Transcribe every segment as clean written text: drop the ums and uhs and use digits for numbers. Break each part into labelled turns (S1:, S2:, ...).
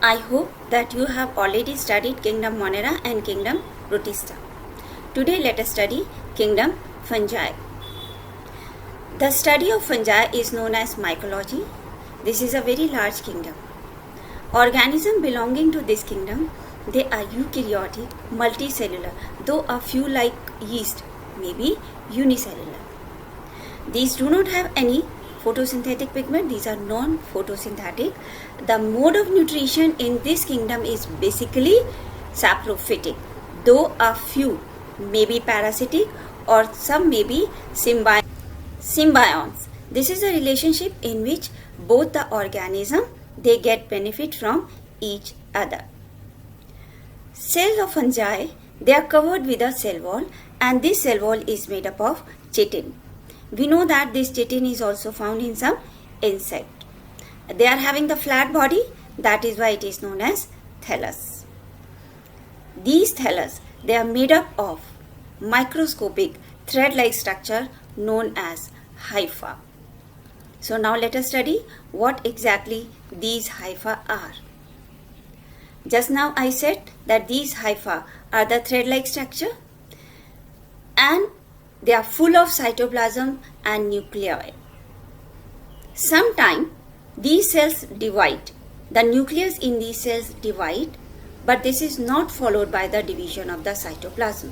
S1: I hope that you have already studied Kingdom Monera and Kingdom Protista. Today let us study Kingdom Fungi. The study of fungi is known as mycology. This is a very large kingdom. Organisms belonging to this kingdom, they are eukaryotic, multicellular, though a few like yeast may be unicellular. These do not have any photosynthetic pigment. These are non-photosynthetic. The mode of nutrition in this kingdom is basically saprophytic, though a few may be parasitic or some may be symbionts. This is a relationship in which both the organism they get benefit from each other. Cells of fungi, they are covered with a cell wall, and this cell wall is made up of chitin. We know that this chitin is also found in some insect. They are having the flat body, that is why it is known as thallus. These thallus, they are made up of microscopic thread-like structure known as hypha. So now let us study what exactly these hypha are. Just now I said that these hypha are the thread-like structure and they are full of cytoplasm and nuclei. Sometimes these cells divide. The nucleus in these cells divide, but this is not followed by the division of the cytoplasm.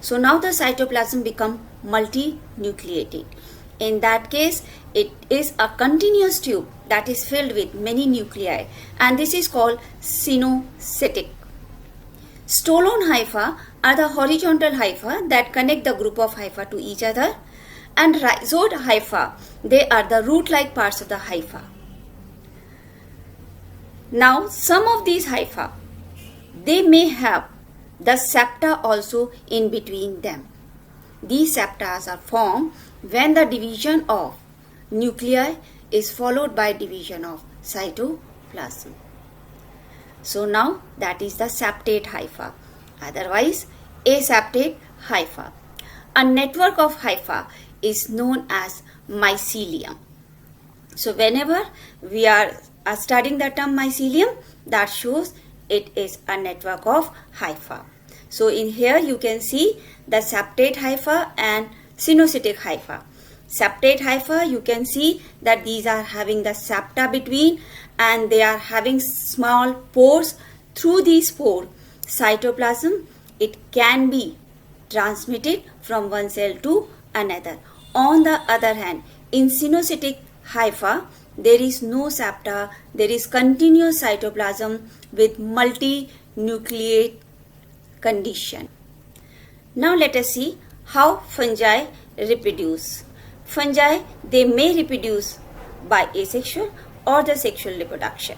S1: So now the cytoplasm become multinucleated. In that case, it is a continuous tube that is filled with many nuclei, and this is called sinocytic. Stolon hypha are the horizontal hypha that connect the group of hypha to each other, and rhizode hypha, they are the root-like parts of the hypha. Now, some of these hypha, they may have the septa also in between them. These septa are formed when the division of nuclei is followed by division of cytoplasm. So now that is the septate hypha, otherwise aseptate hypha. A network of hypha is known as mycelium. So whenever we are studying the term mycelium, that shows it is a network of hypha. So in here you can see the septate hypha and sinocytic hypha. Septate hypha, you can see that these are having the septa between and they are having small pores. Through these pores, cytoplasm, it can be transmitted from one cell to another. On the other hand, in sinocytic hypha, there is no septa, there is continuous cytoplasm with multinucleate condition. Now let us see how fungi reproduce. Fungi, they may reproduce by asexual or the sexual reproduction.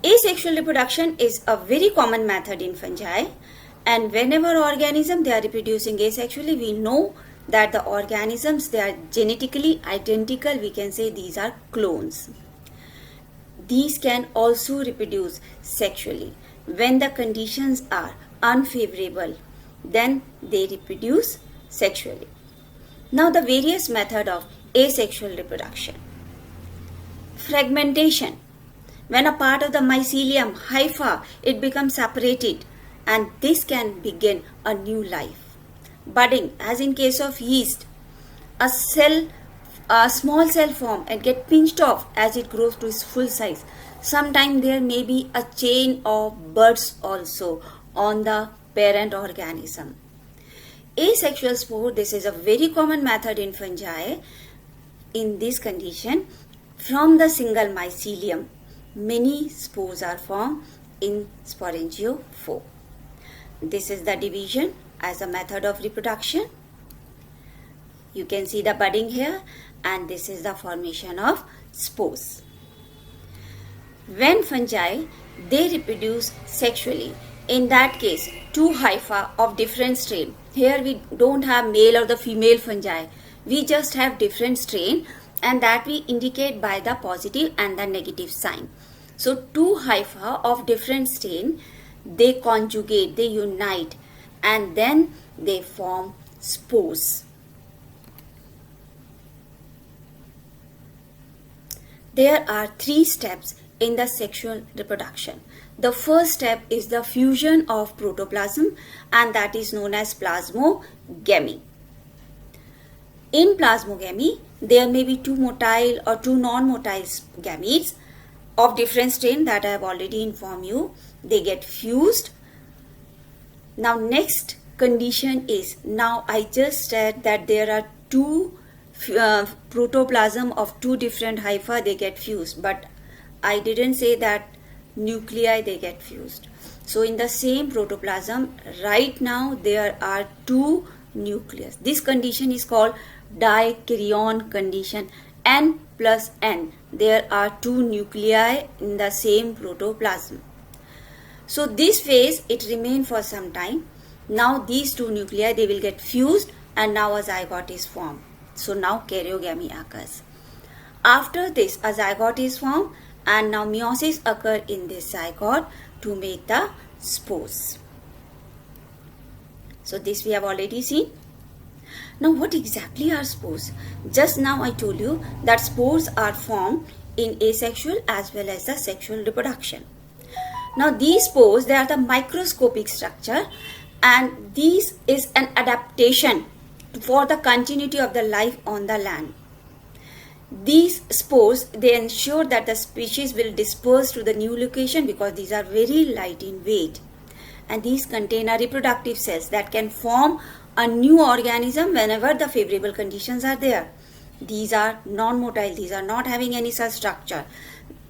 S1: Asexual reproduction is a very common method in fungi, and whenever organisms they are reproducing asexually, we know that the organisms they are genetically identical. We can say these are clones. These can also reproduce sexually. When the conditions are unfavorable, then they reproduce sexually. Now the various method of asexual reproduction. Fragmentation. When a part of the mycelium hypha it becomes separated, and this can begin a new life. Budding, as in case of yeast, a small cell form and get pinched off as it grows to its full size. Sometimes there may be a chain of buds also on the parent organism. Asexual spore, this is a very common method in fungi. In this condition, from the single mycelium, many spores are formed in sporangiophore. This is the division as a method of reproduction. You can see the budding here, and this is the formation of spores. When fungi, they reproduce sexually, in that case, two hypha of different strain. Here we don't have male or the female fungi. We just have different strain, and that we indicate by the positive and the negative sign. So two hypha of different strain, they conjugate, they unite, and then they form spores. There are 3 steps in the sexual reproduction. The first step is the fusion of protoplasm, and that is known as plasmogamy. In plasmogamy, there may be two motile or two non-motile gametes of different strain that I have already informed you. They get fused. Now next condition is, now I just said that there are two protoplasm of two different hypha, they get fused, but I didn't say that nuclei they get fused. So in the same protoplasm right now there are two nucleus. This condition is called dikaryon condition. N plus N, there are two nuclei in the same protoplasm. So this phase it remain for some time. Now these two nuclei they will get fused and now a zygote is formed. So now karyogamy occurs. After this a zygote is formed and now meiosis occur in this zygote to make the spores. So this we have already seen. Now what exactly are spores? Just now I told you that spores are formed in asexual as well as the sexual reproduction. Now these spores, they are the microscopic structure, and this is an adaptation for the continuity of the life on the land. These spores, they ensure that the species will disperse to the new location because these are very light in weight, and these contain a reproductive cells that can form a new organism whenever the favorable conditions are there. These are non-motile, these are not having any such structure.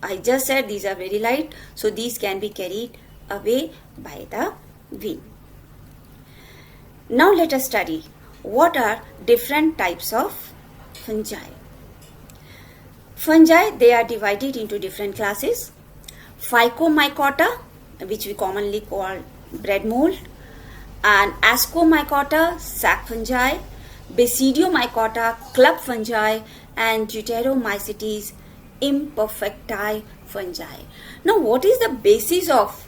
S1: I just said these are very light, so these can be carried away by the wind. Now let us study what are different types of fungi. Fungi, they are divided into different classes. Phycomycota, which we commonly call bread mold, and Ascomycota, sac fungi, Basidiomycota, club fungi, and Deuteromycetes, imperfecti fungi. Now what is the basis of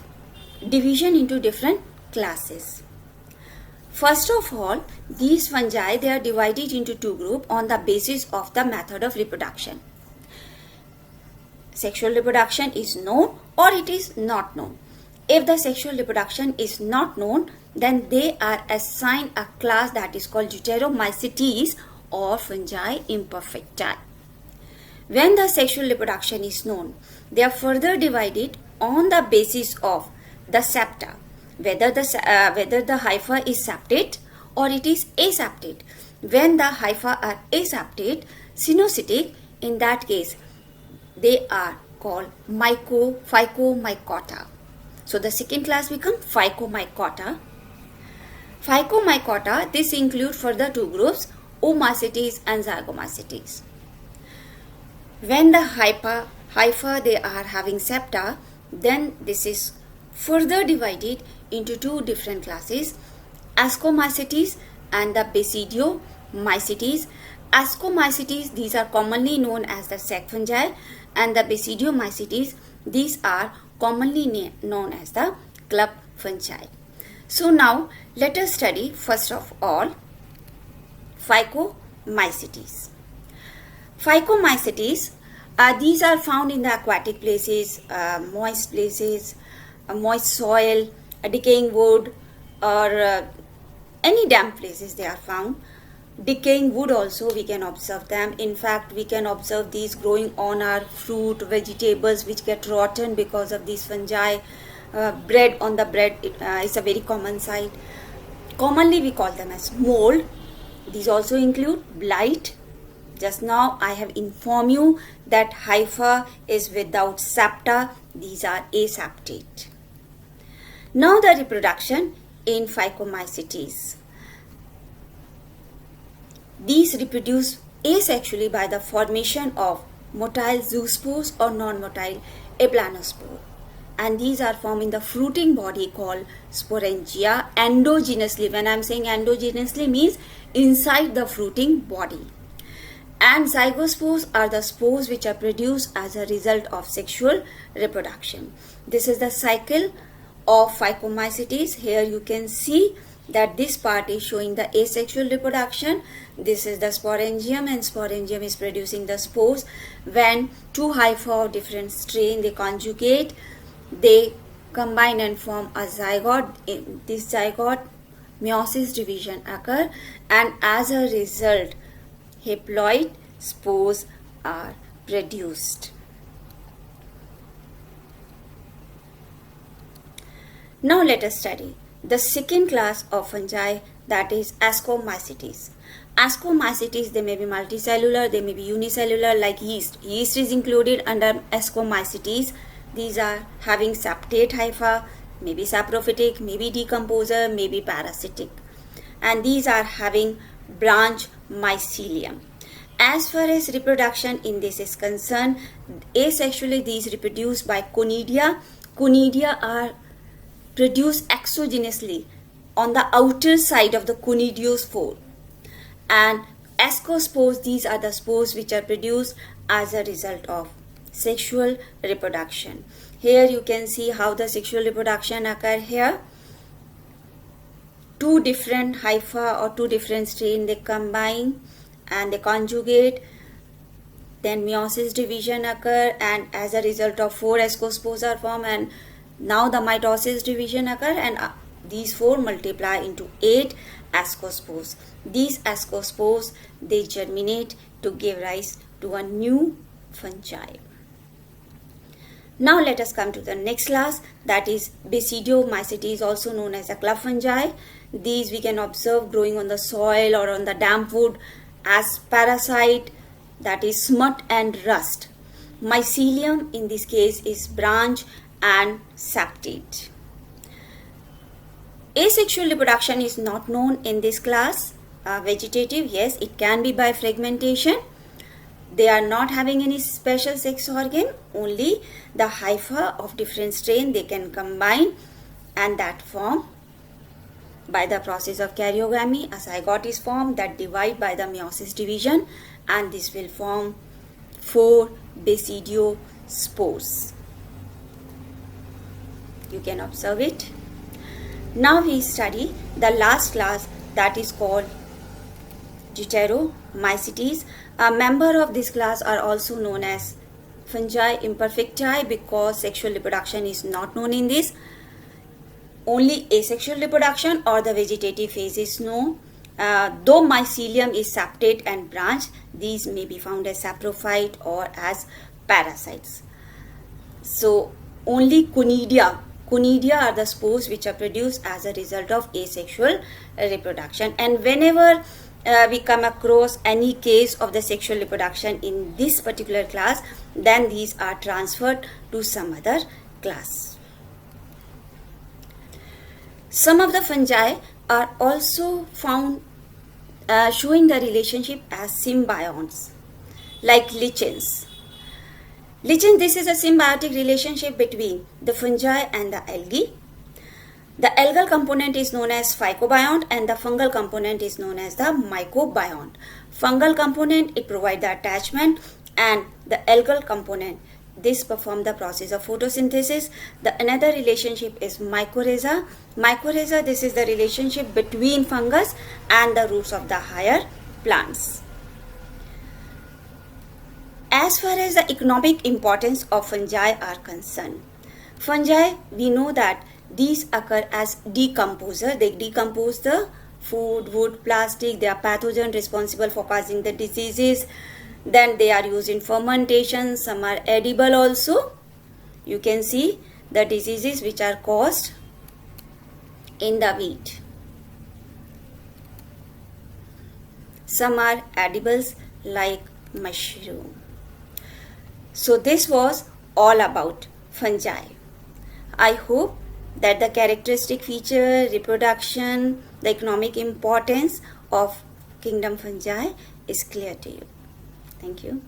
S1: division into different classes? First of all, these fungi, they are divided into two groups on the basis of the method of reproduction. Sexual reproduction is known or it is not known. If the sexual reproduction is not known, then they are assigned a class that is called Deuteromycetes or fungi imperfecti. When the sexual reproduction is known, they are further divided on the basis of the septa, whether the hypha is septate or it is aseptate. When the hypha are aseptate, cynocytic, in that case, they are called Phycomycota. So the second class becomes Phycomycota. Phycomycota, this include further two groups, Oomacetes and Zygomacetes. When the hypha they are having septa, then this is further divided into two different classes, Ascomycetes and the Basidiomycetes. Ascomycetes, these are commonly known as the sac fungi, and the Basidiomycetes, these are commonly known as the club fungi. So now let us study first of all Phycomycetes. Phycomycetes, these are found in the aquatic places, moist places, moist soil, decaying wood, or any damp places they are found. Decaying wood also we can observe them. In fact, we can observe these growing on our fruit, vegetables which get rotten because of these fungi. Bread, on the bread is a very common sight. Commonly we call them as mold. These also include blight. Just now I have informed you that hypha is without septa. These are aseptate. Now the reproduction in Phycomycetes. These reproduce asexually by the formation of motile zoospores or non-motile aplanospore. And these are formed in the fruiting body called sporangia endogenously. When I am saying endogenously, means inside the fruiting body. And zygospores are the spores which are produced as a result of sexual reproduction. This is the cycle of Phycomycetes. Here you can see that this part is showing the asexual reproduction. This is the sporangium, and sporangium is producing the spores. When two hypha of different strain, they conjugate, they combine and form a zygote. In this zygote, meiosis division occur, and as a result, haploid spores are produced. Now let us study the second class of fungi, that is Ascomycetes. Ascomycetes, they may be multicellular, they may be unicellular like yeast. Yeast is included under Ascomycetes. These are having septate hypha, maybe saprophytic, maybe decomposer, maybe parasitic. And these are having branch mycelium. As far as reproduction in this is concerned, asexually these reproduce by conidia. Conidia are produced exogenously on the outer side of the conidiospore, and ascospores, these are the spores which are produced as a result of sexual reproduction. Here you can see how the sexual reproduction occur here. Two different hypha or two different strain, they combine and they conjugate, then meiosis division occur, and as a result of 4 ascospores are formed, and now the mitosis division occur, and these 4 multiply into 8 ascospores. These ascospores, they germinate to give rise to a new fungi. Now let us come to the next class, that is Basidiomycetes, also known as the club fungi. These we can observe growing on the soil or on the damp wood as parasite, that is smut and rust. Mycelium in this case is branch and septate. Asexual reproduction is not known in this class. Vegetative, yes, it can be by fragmentation. They are not having any special sex organ, only the hypha of different strain they can combine, and that form by the process of karyogamy. A zygote is formed that divide by the meiosis division, and this will form 4 basidiospores. You can observe it. Now we study the last class, that is called Deuteromycetes. A member of this class are also known as fungi imperfecti because sexual reproduction is not known in this. Only asexual reproduction or the vegetative phase is known. Though mycelium is septate and branch, these may be found as saprophyte or as parasites. So only conidia are the spores which are produced as a result of asexual reproduction. And whenever we come across any case of the sexual reproduction in this particular class, then these are transferred to some other class. Some of the fungi are also found showing the relationship as symbionts, like lichens. Lichen, this is a symbiotic relationship between the fungi and the algae. The algal component is known as phycobiont and the fungal component is known as the mycobiont. Fungal component, it provides the attachment, and the algal component, this perform the process of photosynthesis. The another relationship is mycorrhiza. Mycorrhiza, this is the relationship between fungus and the roots of the higher plants. As far as the economic importance of fungi are concerned, fungi, we know that these occur as decomposer. They decompose the food, wood, plastic. They are pathogen responsible for causing the diseases. Then they are used in fermentation. Some are edible also. You can see the diseases which are caused in the wheat. Some are edibles like mushroom. So this was all about fungi. I hope that the characteristic feature, reproduction, the economic importance of kingdom fungi is clear to you. Thank you.